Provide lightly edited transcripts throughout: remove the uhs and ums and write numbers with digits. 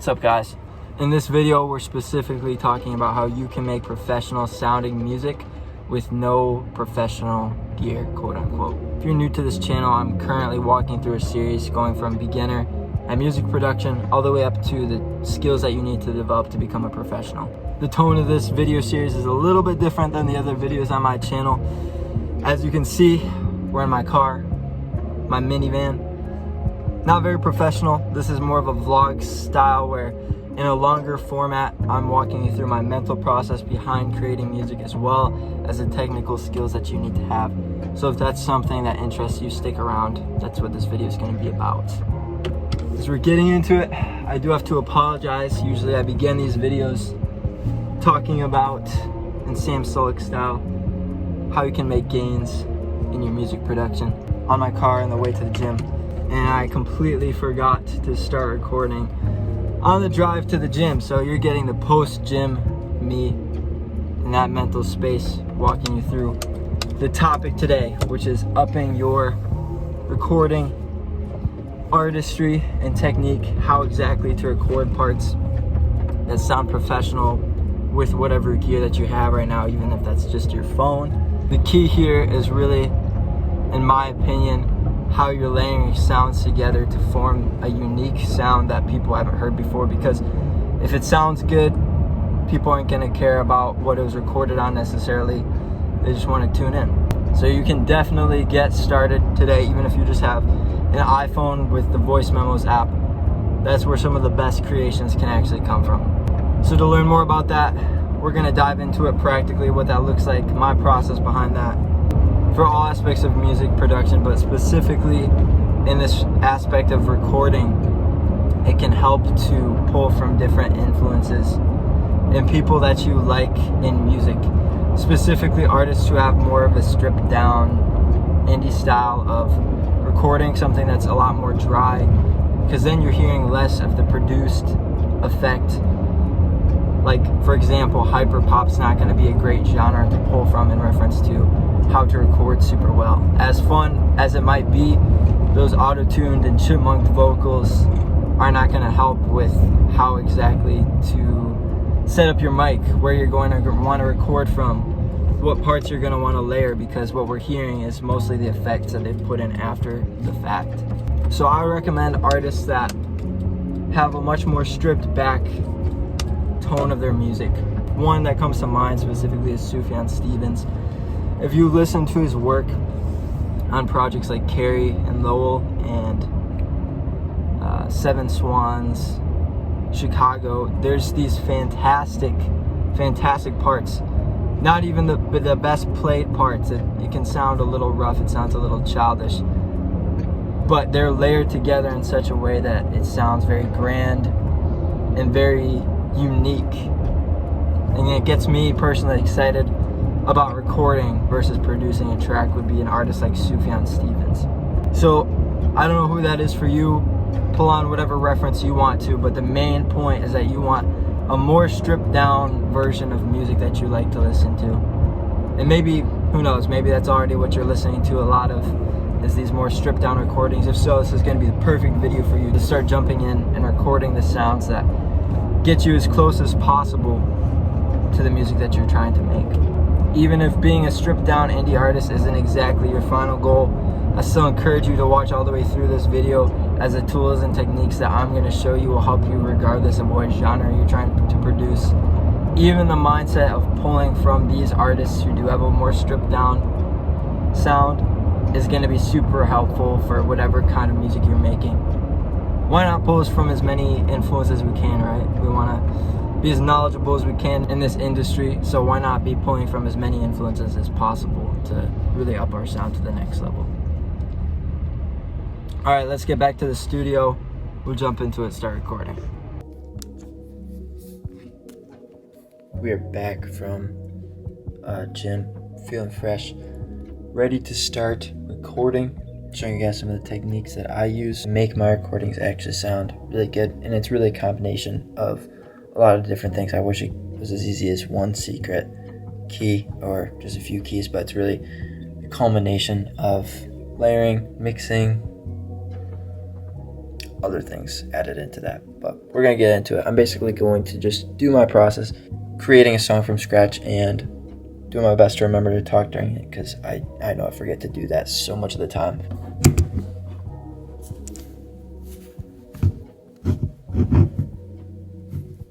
What's up, guys? In this video, we're specifically talking about how you can make professional sounding music with no professional gear, quote unquote. If you're new to this channel, I'm currently walking through a series going from beginner at music production all the way up to the skills that you need to develop to become a professional. The tone of this video series is a little bit different than the other videos on my channel. As you can see, we're in my car, my minivan. Not very professional. This is more of a vlog style where in a longer format, I'm walking you through my mental process behind creating music as well as the technical skills that you need to have. So if that's something that interests you, stick around. That's what this video is going to be about. As we're getting into it, I do have to apologize. Usually I begin these videos talking about, in Sam Sulek style, how you can make gains in your music production on my car on the way to the gym. And I completely forgot to start recording on the drive to the gym. So you're getting the post-gym me in that mental space, walking you through the topic today, which is upping your recording artistry and technique, how exactly to record parts that sound professional with whatever gear that you have right now, even if that's just your phone. The key here is really, in my opinion, how you're layering your sounds together to form a unique sound that people haven't heard before, because if it sounds good, people aren't going to care about what it was recorded on necessarily. They just want to tune in. So you can definitely get started today, even if you just have an iPhone with the Voice Memos app. That's where some of the best creations can actually come from. So to learn more about that, we're going to dive into it practically, what that looks like, my process behind that, for all aspects of music production, but specifically in this aspect of recording. It can help to pull from different influences and people that you like in music, specifically artists who have more of a stripped down indie style of recording, something that's a lot more dry, because then you're hearing less of the produced effect. Like, for example, hyperpop's not going to be a great genre to pull from in reference to how to record super well. As fun as it might be, those auto-tuned and chipmunked vocals are not going to help with how exactly to set up your mic, where you're going to want to record from, what parts you're going to want to layer, because what we're hearing is mostly the effects that they've put in after the fact. So I recommend artists that have a much more stripped back tone of their music. One that comes to mind specifically is Sufjan Stevens. If you listen to his work on projects like Carrie and Lowell and Seven Swans, Chicago, there's these fantastic parts. Not even the best played parts. It can sound a little rough, it sounds a little childish, but they're layered together in such a way that it sounds very grand and very unique. And it gets me personally excited about recording versus producing a track would be an artist like Sufjan Stevens. So I don't know who that is for you. Pull on whatever reference you want to, but the main point is that you want a more stripped down version of music that you like to listen to. And maybe, who knows, maybe that's already what you're listening to a lot of, is these more stripped down recordings. If so, this is going to be the perfect video for you to start jumping in and recording the sounds that get you as close as possible to the music that you're trying to make. Even if being a stripped down indie artist isn't exactly your final goal, I still encourage you to watch all the way through this video, as the tools and techniques that I'm going to show you will help you regardless of what genre you're trying to produce. Even the mindset of pulling from these artists who do have a more stripped down sound is going to be super helpful for whatever kind of music you're making. Why not pull from as many influences as we can, right? We want to be as knowledgeable as we can in this industry, so why not be pulling from as many influences as possible to really up our sound to the next level. All right, let's get back to the studio. We'll jump into it, start recording. We are back from gym, feeling fresh, ready to start recording, showing you guys some of the techniques that I use to make my recordings actually sound really good. And it's really a combination of a lot of different things. I wish it was as easy as one secret key or just a few keys, but it's really a culmination of layering, mixing, other things added into that. But we're going to get into it. I'm basically going to just do my process, creating a song from scratch, and do my best to remember to talk during it, because I know I forget to do that so much of the time.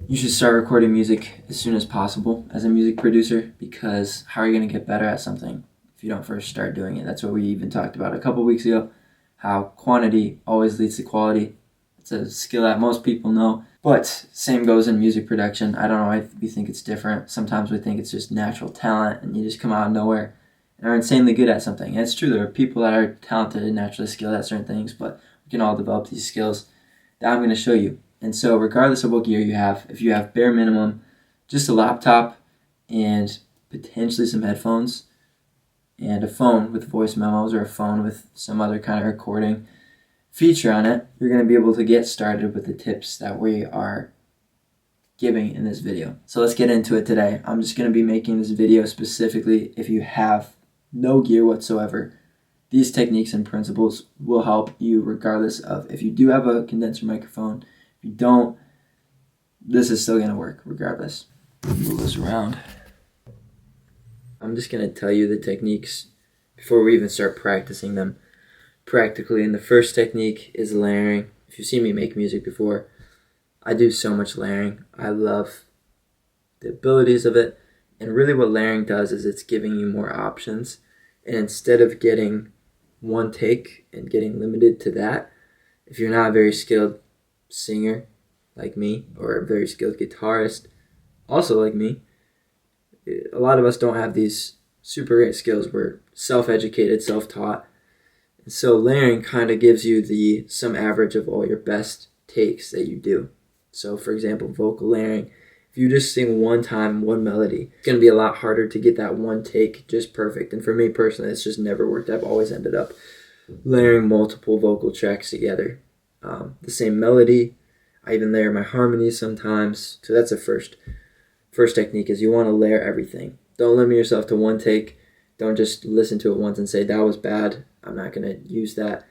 You should start recording music as soon as possible as a music producer, because how are you going to get better at something if you don't first start doing it? That's what we even talked about a couple weeks ago, how quantity always leads to quality. It's a skill that most people know, but same goes in music production. I don't know, we think it's different. Sometimes we think it's just natural talent and you just come out of nowhere and are insanely good at something. And it's true, there are people that are talented and naturally skilled at certain things, but we can all develop these skills that I'm going to show you. And so regardless of what gear you have, if you have bare minimum, just a laptop and potentially some headphones and a phone with voice memos or a phone with some other kind of recording feature on it, you're going to be able to get started with the tips that we are giving in this video. So let's get into it today. I'm just going to be making this video specifically if you have no gear whatsoever. These techniques and principles will help you regardless of if you do have a condenser microphone. If you don't, this is still going to work regardless. Move this around. I'm just going to tell you the techniques before we even start practicing them practically. And the first technique is layering. If you've seen me make music before, I do so much layering. I love the abilities of it. And really what layering does is it's giving you more options. And instead of getting one take and getting limited to that, if you're not a very skilled singer like me, or a very skilled guitarist also like me, a lot of us don't have these super great skills. We're self-educated, self-taught. And so layering kind of gives you the sum average of all your best takes that you do. So for example, vocal layering, if you just sing one time, one melody, it's going to be a lot harder to get that one take just perfect. And for me personally, it's just never worked. I've always ended up layering multiple vocal tracks together. The same melody. I even layer my harmonies sometimes. So that's the first technique, is you want to layer everything. Don't limit yourself to one take. Don't just listen to it once and say, that was bad, I'm not going to use that.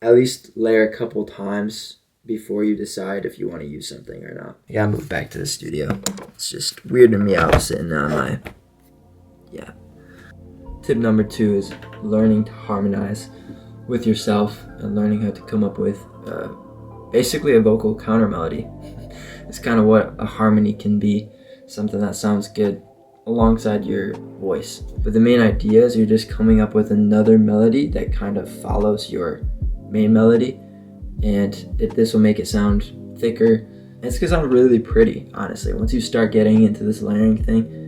At least layer a couple times before you decide if you want to use something or not. I gotta move back to the studio. It's just weirding me out sitting on my, Tip number 2 is learning to harmonize with yourself and learning how to come up with basically a vocal counter melody. It's kind of what a harmony can be, something that sounds good alongside your voice. But the main idea is you're just coming up with another melody that kind of follows your main melody, and this will make it sound thicker. It's gonna sound really pretty, honestly. Once you start getting into this layering thing,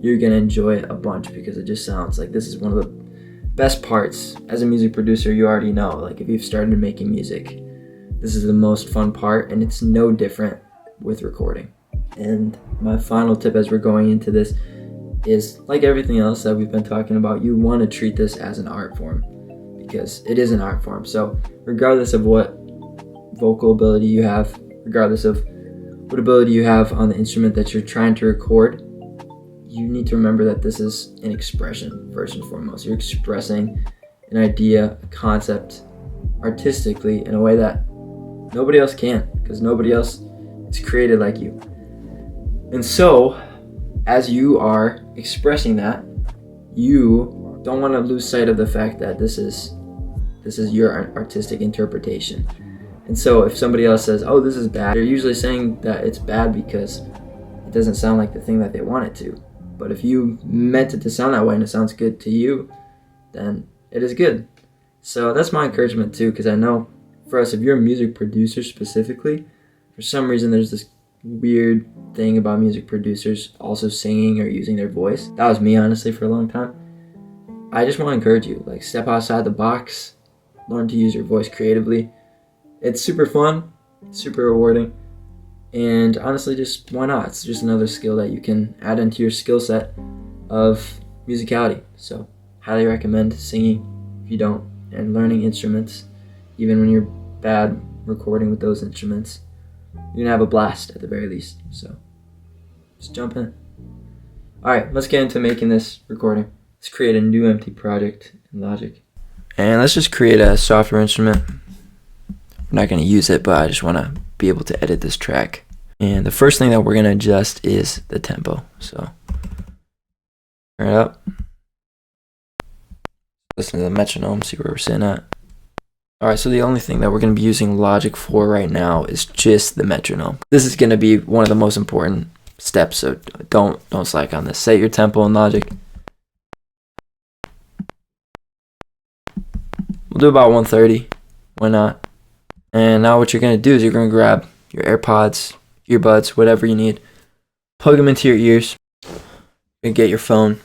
you're gonna enjoy it a bunch, because it just sounds like this is one of the best parts. As a music producer, you already know, like if you've started making music, this is the most fun part, and it's no different with recording. And my final tip as we're going into this is, like everything else that we've been talking about, you want to treat this as an art form, because it is an art form. So regardless of what vocal ability you have, regardless of what ability you have on the instrument that you're trying to record, you need to remember that this is an expression first and foremost. You're expressing an idea, a concept artistically in a way that nobody else can, because nobody else is created like you. And so as you are expressing that, you don't want to lose sight of the fact that this is your artistic interpretation. And so if somebody else says, oh, this is bad, they're usually saying that it's bad because it doesn't sound like the thing that they want it to. But if you meant it to sound that way and it sounds good to you, then it is good. So that's my encouragement too, because I know for us, if you're a music producer specifically, for some reason there's this weird thing about music producers also singing or using their voice. That was me, honestly, for a long time. I just want to encourage you, like, step outside the box, learn to use your voice creatively. It's super fun, super rewarding, and honestly, just why not? It's just another skill that you can add into your skill set of musicality. So highly recommend singing if you don't, and learning instruments. Even when you're bad recording with those instruments, you're gonna have a blast at the very least. So just jump in. All right, let's get into making this recording. Let's create a new empty project in Logic. And let's just create a software instrument. We're not going to use it, but I just want to be able to edit this track. And the first thing that we're going to adjust is the tempo. So turn it up. Listen to the metronome, see where we're sitting at. Alright, so the only thing that we're going to be using Logic for right now is just the metronome. This is going to be one of the most important steps, so don't slack on this. Set your tempo in Logic. We'll do about 130. Why not? And now what you're going to do is you're going to grab your AirPods, earbuds, whatever you need. Plug them into your ears. And get your phone.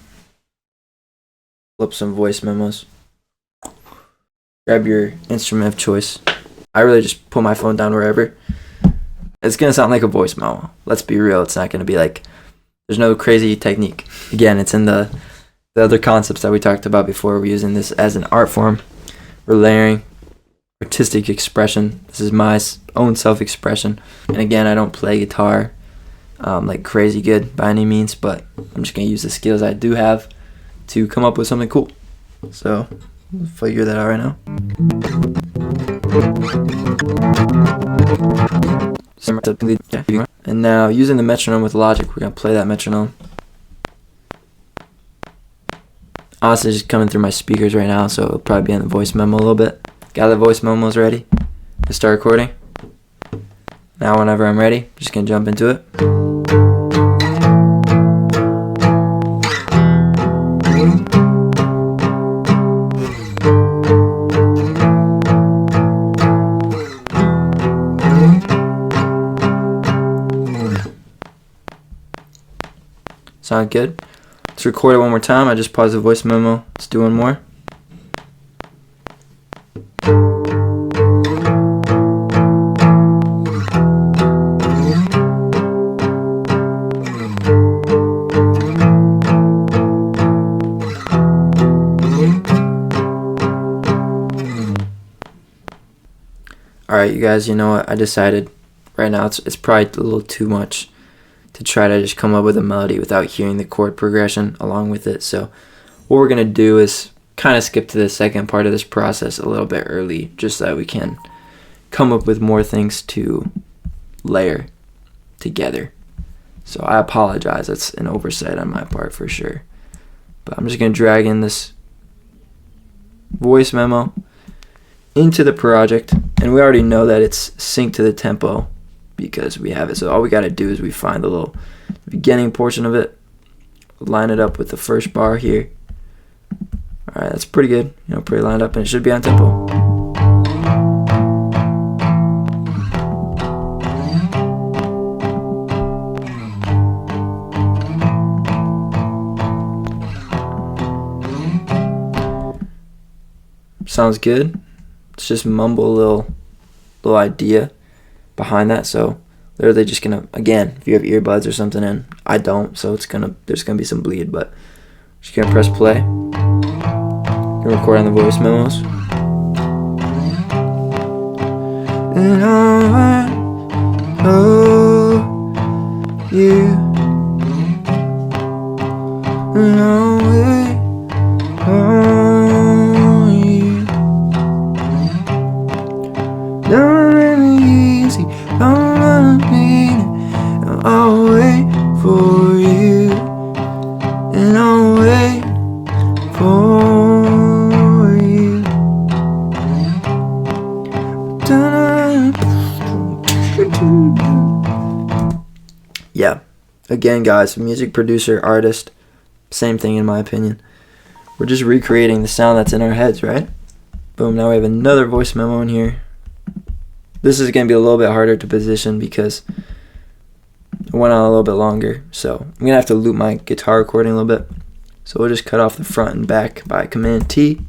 Flip some voice memos. Grab your instrument of choice. I really just put my phone down wherever. It's going to sound like a voice memo. Let's be real. It's not going to be like, there's no crazy technique. Again, it's in the other concepts that we talked about before. We're using this as an art form. We're layering, artistic expression. This is my own self-expression. And again, I don't play guitar like crazy good by any means, but I'm just going to use the skills I do have to come up with something cool. So we'll figure that out right now. And now using the metronome with Logic, we're going to play that metronome. Honestly, just coming through my speakers right now, so it'll probably be in the voice memo a little bit. Got the voice memos ready to start recording. Now whenever I'm ready, just going to jump into it. Sound good? Let's record it one more time. I just paused the voice memo. Let's do one more. Alright, you guys, you know what? I decided right now it's probably a little too much to try to just come up with a melody without hearing the chord progression along with it. So what we're going to do is kind of skip to the second part of this process a little bit early, just so that we can come up with more things to layer together. So I apologize, that's an oversight on my part for sure. But I'm just going to drag in this voice memo into the project, and we already know that it's synced to the tempo because we have it. So all we got to do is we find the little beginning portion of it, line it up with the first bar here. Alright, that's pretty good, pretty lined up, and it should be on tempo. Sounds good. Let's just mumble a little idea behind that. So literally just gonna, again, if you have earbuds or something in, I don't, so there's gonna be some bleed, but just gonna press play. Gonna record on the voice memos. And oh, you, and I'll wait on you. Don't let me easy, don't let me, and I'll wait for you, and I'll wait for you. Yeah, again guys, music producer, artist, same thing in my opinion. We're just recreating the sound that's in our heads, right? Boom, now we have another voice memo in here. This is going to be a little bit harder to position because it went on a little bit longer. So I'm going to have to loop my guitar recording a little bit. So we'll just cut off the front and back by Command T.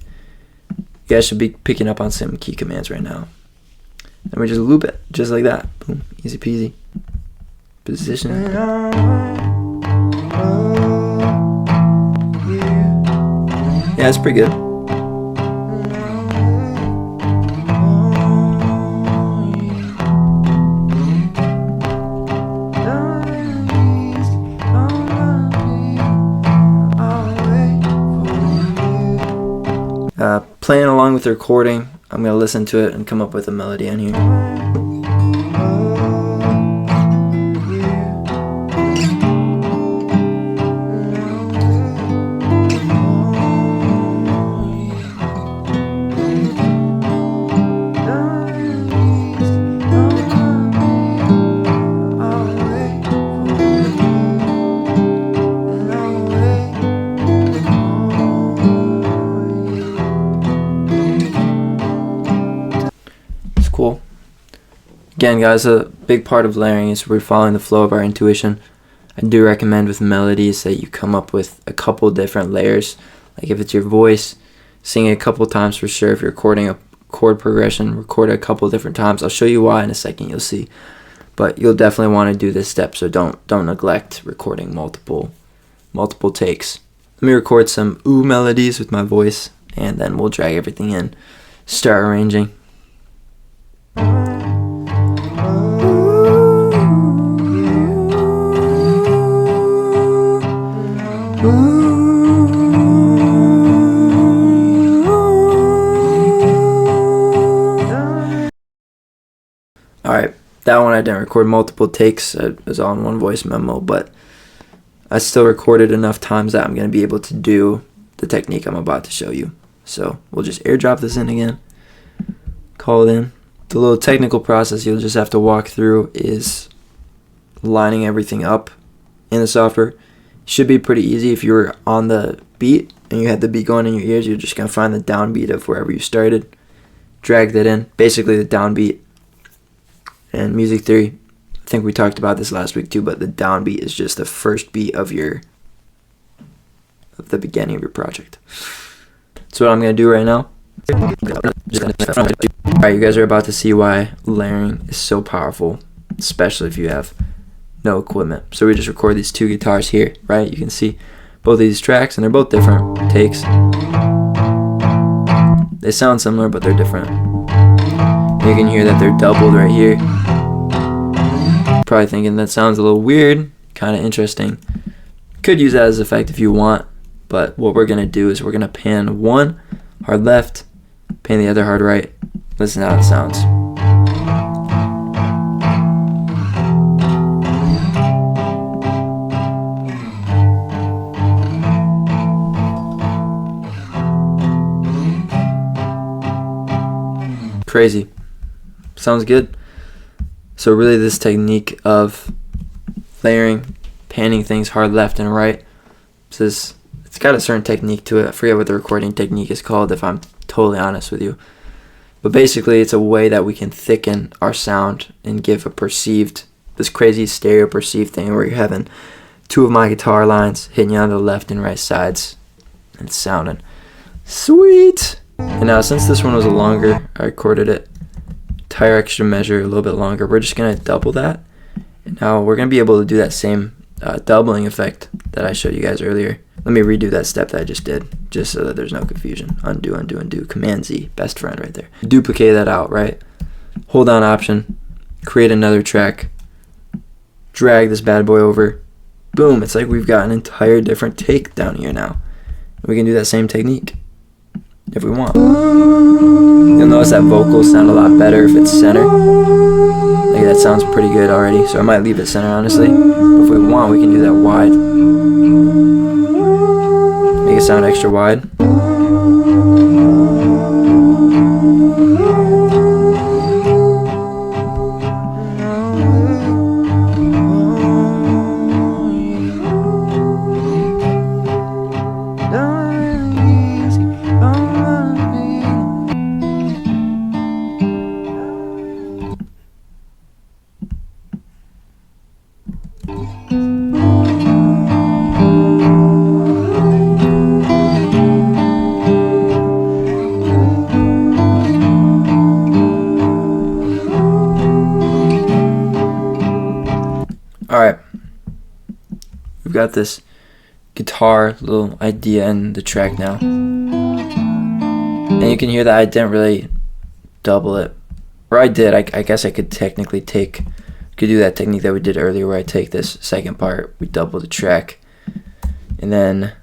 You guys should be picking up on some key commands right now. And we just loop it, just like that. Boom, easy peasy. Position it. Yeah, it's pretty good. Playing along with the recording, I'm gonna listen to it and come up with a melody in here. It's cool. Again, guys, a big part of layering is we're following the flow of our intuition. I do recommend with melodies that you come up with a couple different layers. Like if it's your voice, sing it a couple times for sure. If you're recording a chord progression, record it a couple different times. I'll show you why in a second, you'll see. But you'll definitely want to do this step, so don't neglect recording multiple takes. Let me record some ooh melodies with my voice, and then we'll drag everything in, start arranging. Alright, that one I didn't record multiple takes. It was on one voice memo, but I still recorded enough times that I'm going to be able to do the technique I'm about to show you. So we'll just airdrop this in again, call it in. The little technical process you'll just have to walk through is lining everything up in the software. It should be pretty easy. If you were on the beat and you had the beat going in your ears, you're just going to find the downbeat of wherever you started, drag that in, basically the downbeat. And music theory, I think we talked about this last week too, but the downbeat is just the first beat of the beginning of your project. That's what I'm going to do right now. Alright, you guys are about to see why layering is so powerful, especially if you have no equipment. So we just record these two guitars here, right? You can see both of these tracks, and they're both different takes. They sound similar, but they're different. You can hear that they're doubled right here. Probably thinking that sounds a little weird, kind of interesting. Could use that as an effect if you want, but what we're going to do is we're going to pan one hard left, pan the other hard right. Listen to how it sounds. Crazy. Sounds good. So really this technique of layering, panning things hard left and right, it's got a certain technique to it. I forget what the recording technique is called, if I'm totally honest with you. But basically it's a way that we can thicken our sound and give this crazy stereo perceived thing where you're having two of my guitar lines hitting you on the left and right sides. And it's sounding sweet. And now since this one was a longer, I recorded it entire extra measure, a little bit longer. We're just going to double that. And now we're going to be able to do that same doubling effect that I showed you guys earlier. Let me redo that step that I just did, just so that there's no confusion. Undo, undo, undo. Command Z, best friend right there. Duplicate that out, right? Hold down Option, create another track, drag this bad boy over. Boom, it's like we've got an entire different take down here now. We can do that same technique if we want. You'll notice that vocals sound a lot better if it's center. Like that sounds pretty good already, so I might leave it center honestly. But if we want, we can do that wide. Make it sound extra wide. Alright, we've got this guitar little idea in the track now. And you can hear that I didn't really double it. Or I did, I guess I could technically could do that technique that we did earlier where I take this second part, we double the track, and then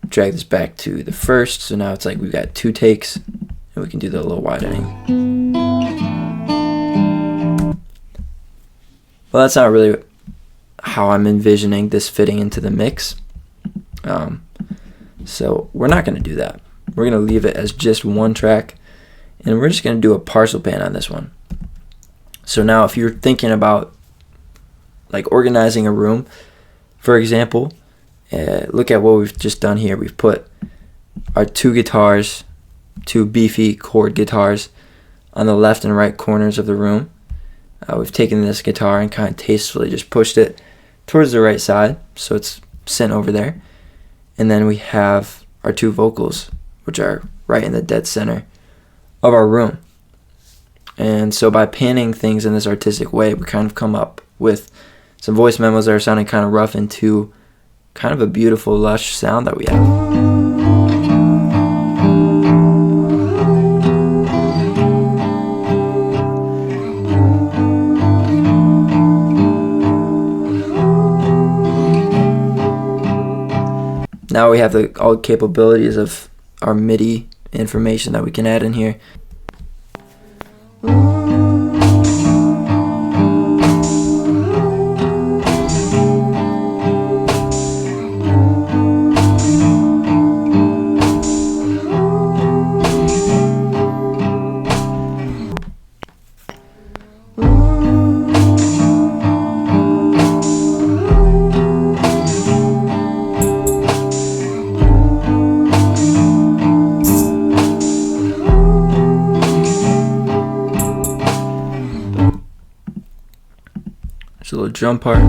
drag this back to the first. So now it's like we've got two takes And we can do the little widening. Well, that's not really how I'm envisioning this fitting into the mix. So we're not going to do that. We're going to leave it as just one track, and we're just going to do a parcel pan on this one. So now if you're thinking about like organizing a room, for example, look at what we've just done here. We've put our two guitars, two beefy chord guitars, on the left and right corners of the room. We've taken this guitar and kind of tastefully just pushed it towards the right side, so it's sent over there. And then we have our two vocals, which are right in the dead center of our room. And so by panning things in this artistic way, we kind of come up with some voice memos that are sounding kind of rough into kind of a beautiful, lush sound that we have. Now we have all capabilities of our MIDI information that we can add in here. There's a little drum part.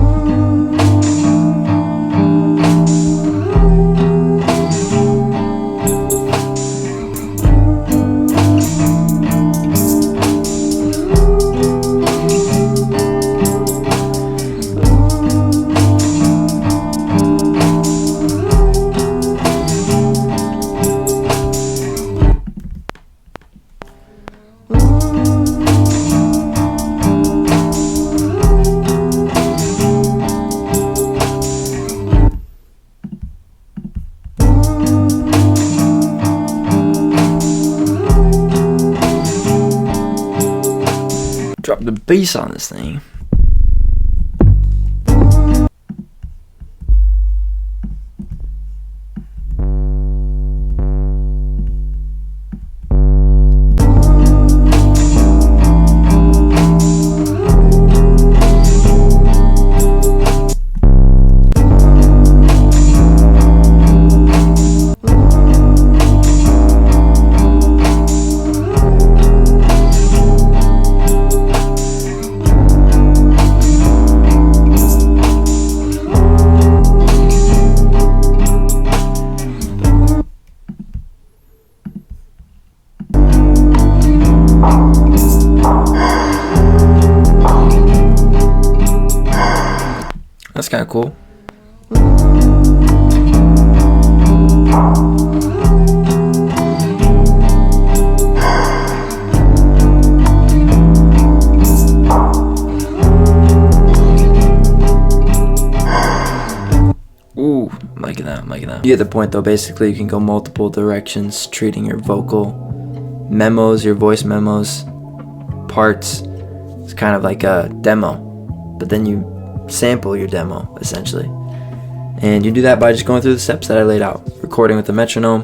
Drop the bass on this thing. That's kind of cool. Ooh, I'm liking that, I'm liking that. You get the point though. Basically, you can go multiple directions treating your vocal memos, your voice memos, parts. It's kind of like a demo, but then you sample your demo essentially, and you do that by just going through the steps that I laid out: recording with the metronome,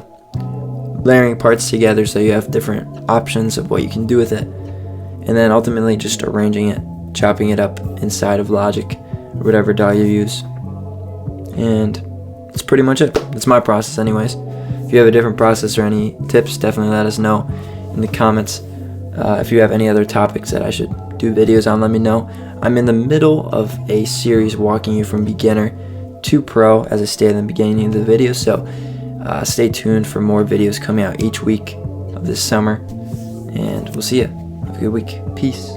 layering parts together so you have different options of what you can do with it, and then ultimately just arranging it, chopping it up inside of Logic or whatever DAW you use. And that's pretty much it. That's my process anyways. If you have a different process or any tips, definitely let us know in the comments. If you have any other topics that I should do videos on, let me know. I'm in the middle of a series walking you from beginner to pro, as I stated in the beginning of the video, so stay tuned for more videos coming out each week of this summer, and we'll see you. Have a good week. Peace.